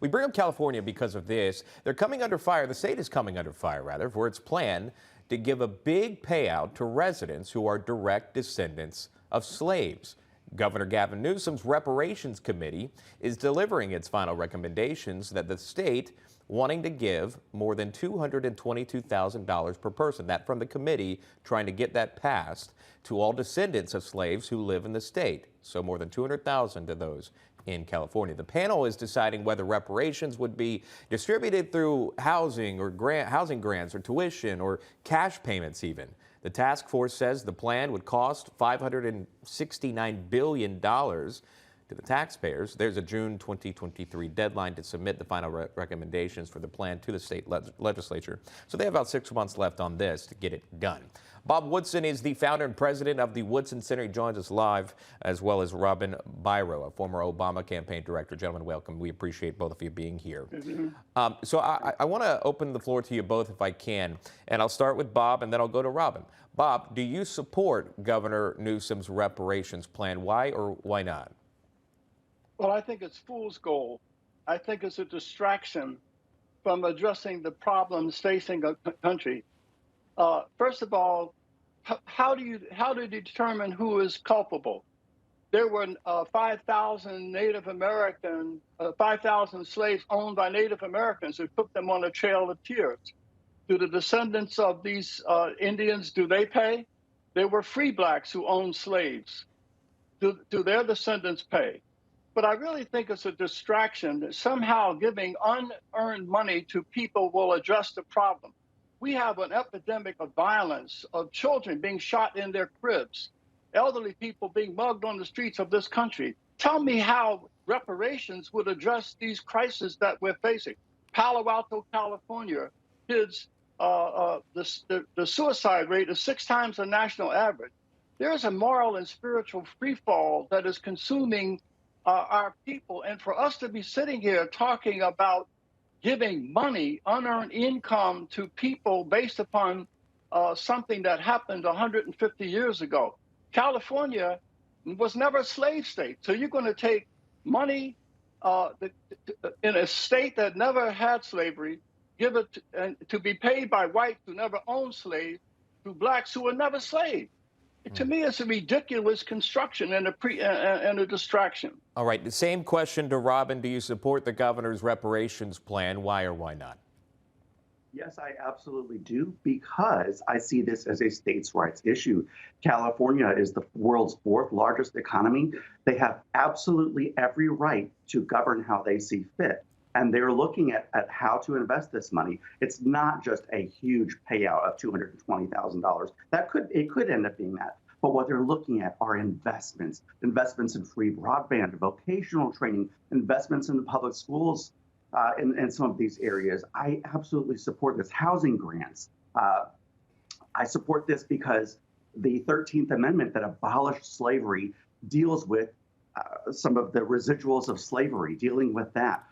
We bring up California because of this. They're coming under fire. The state is coming under fire, rather, for its plan to give a big payout to residents who are direct descendants of slaves. Governor Gavin Newsom's reparations committee is delivering its final recommendations that the state wanting to give more than $222,000 per person. That from the committee trying to get that passed to all descendants of slaves who live in the state. So more than 200,000 to those in California. The panel is deciding whether reparations would be distributed through housing or housing grants or tuition or cash payments even. The task force says the plan would cost $569 billion to the taxpayers. There's a June 2023 deadline to submit the final recommendations for the plan to the state legislature. So they have about 6 months left on this to get it done. Bob Woodson is the founder and president of the Woodson Center. He joins us live, as well as Robin Biro, a former Obama campaign director. Gentlemen, welcome. We appreciate both of you being here. So I want to open the floor to you both if I can, and I'll start with Bob and then I'll go to Robin. Bob, do you support Governor Newsom's reparations plan? Why or why not? Well, I think it's fool's gold. I think it's a distraction from addressing the problems facing a country. First of all, how do you determine who is culpable? There were 5,000 Native American, 5,000 slaves owned by Native Americans who put them on a trail of tears. Do the descendants of these Indians, do they pay? There were free blacks who owned slaves. Do their descendants pay? But I really think it's a distraction that somehow giving unearned money to people will address the problem. We have an epidemic of violence, of children being shot in their cribs, elderly people being mugged on the streets of this country. Tell me how reparations would address these crises that we're facing. Palo Alto, California, kids, the suicide rate is 6 times the national average. There's a moral and spiritual freefall that is consuming our people. And for us to be sitting here talking about giving money, unearned income to people based upon something that happened 150 years ago. California was never a slave state. So you're going to take money in a state that never had slavery, give it to be paid by whites who never owned slaves, to blacks who were never slaves. To me, it's a ridiculous construction and a distraction. All right, the same question to Robin. Do you support the governor's reparations plan? Why or why not? Yes, I absolutely do, because I see this as a states' rights issue. California is the world's 4th largest economy. They have absolutely every right to govern how they see fit. And they're looking at how to invest this money. It's not just a huge payout of $220,000. It could end up being that. But what they're looking at are investments in free broadband, vocational training, investments in the public schools in some of these areas. I absolutely support this. Housing grants. I support this because the 13th Amendment that abolished slavery deals with some of the residuals of slavery, dealing with that.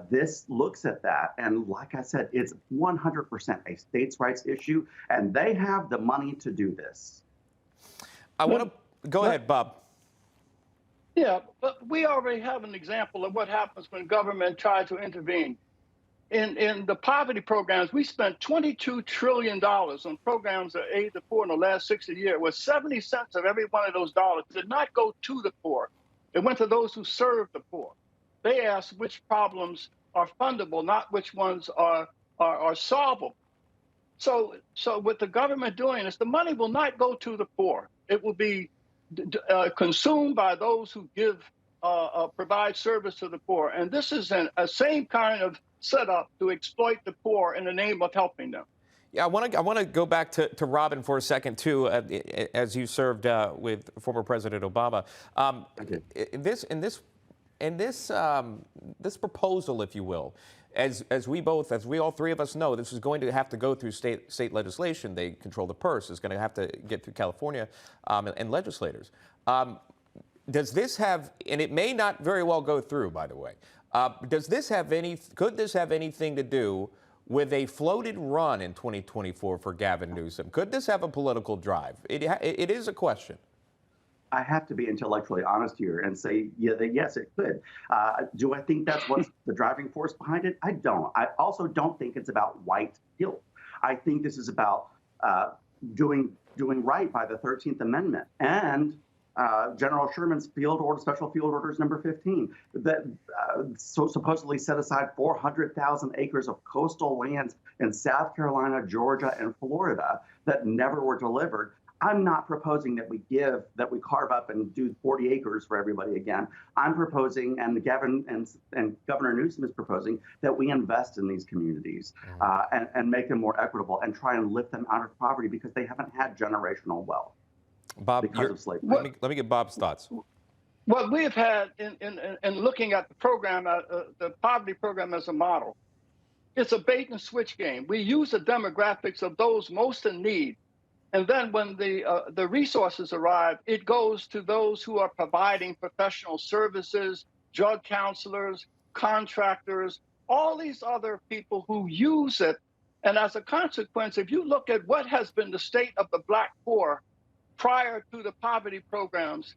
This looks at that, and like I said, it's 100% a states' rights issue, and they have the money to do this. I want to go ahead, Bob. Yeah, but we already have an example of what happens when government tries to intervene. In the poverty programs, we spent $22 trillion on programs that aid the poor in the last 60 years, where 70 cents of every one of those dollars did not go to the poor. It went to those who served the poor. They ask which problems are fundable, not which ones are solvable. So what the government doing is the money will not go to the poor. It will be consumed by those who provide service to the poor. And this is a same kind of setup to exploit the poor in the name of helping them. Yeah, I want to go back to Robin for a second too, as you served with former President Obama. This proposal, if you will, as we all 3 of us know, this is going to have to go through state legislation. They control the purse. It's going to have to get through California and legislators. Does this have, and it may not very well go through, by the way, could this have anything to do with a floated run in 2024 for Gavin Newsom? Could this have a political drive? It is a question. I have to be intellectually honest here and say, yeah, that yes, it could. Do I think that's what's the driving force behind it? I don't. I also don't think it's about white guilt. I think this is about doing right by the 13th Amendment and General Sherman's Special Field Orders number 15 that so supposedly set aside 400,000 acres of coastal lands in South Carolina, Georgia, and Florida that never were delivered. I'm not proposing that we carve up and do 40 acres for everybody again. I'm proposing, and Governor Newsom is proposing, that we invest in these communities and make them more equitable and try and lift them out of poverty because they haven't had generational wealth. Bob, because of slavery. let me get Bob's thoughts. What we have had in looking at the program, the poverty program as a model, it's a bait and switch game. We use the demographics of those most in need. And then when the resources arrive, it goes to those who are providing professional services, drug counselors, contractors, all these other people who use it. And as a consequence, if you look at what has been the state of the Black poor prior to the poverty programs,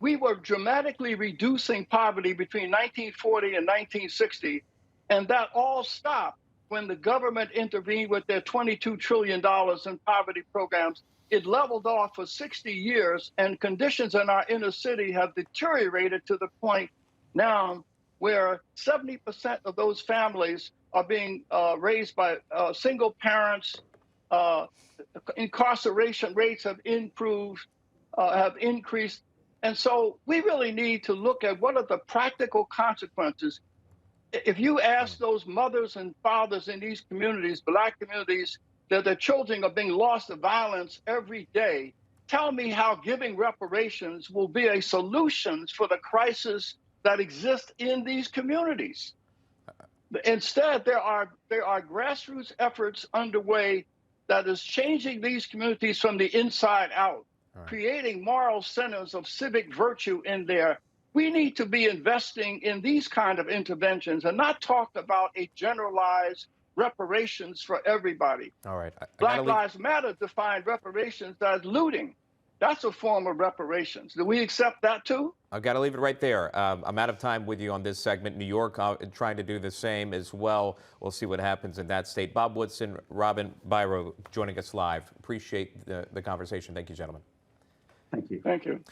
we were dramatically reducing poverty between 1940 and 1960. And that all stopped when the government intervened with their $22 trillion in poverty programs. It leveled off for 60 years, and conditions in our inner city have deteriorated to the point now where 70% of those families are being raised by single parents. Incarceration rates have increased. And so we really need to look at what are the practical consequences. If you ask those mothers and fathers in these communities, Black communities, that their children are being lost to violence every day, tell me how giving reparations will be a solution for the crisis that exists in these communities. Instead, there are grassroots efforts underway that is changing these communities from the inside out, creating moral centers of civic virtue in there. We need to be investing in these kind of interventions and not talk about a generalized reparations for everybody. All right. Black Lives Matter defined reparations as looting. That's a form of reparations. Do we accept that too? I've got to leave it right there. I'm out of time with you on this segment. New York trying to do the same as well. We'll see what happens in that state. Bob Woodson, Robin Biro joining us live. Appreciate the conversation. Thank you, gentlemen. Thank you. Thank you.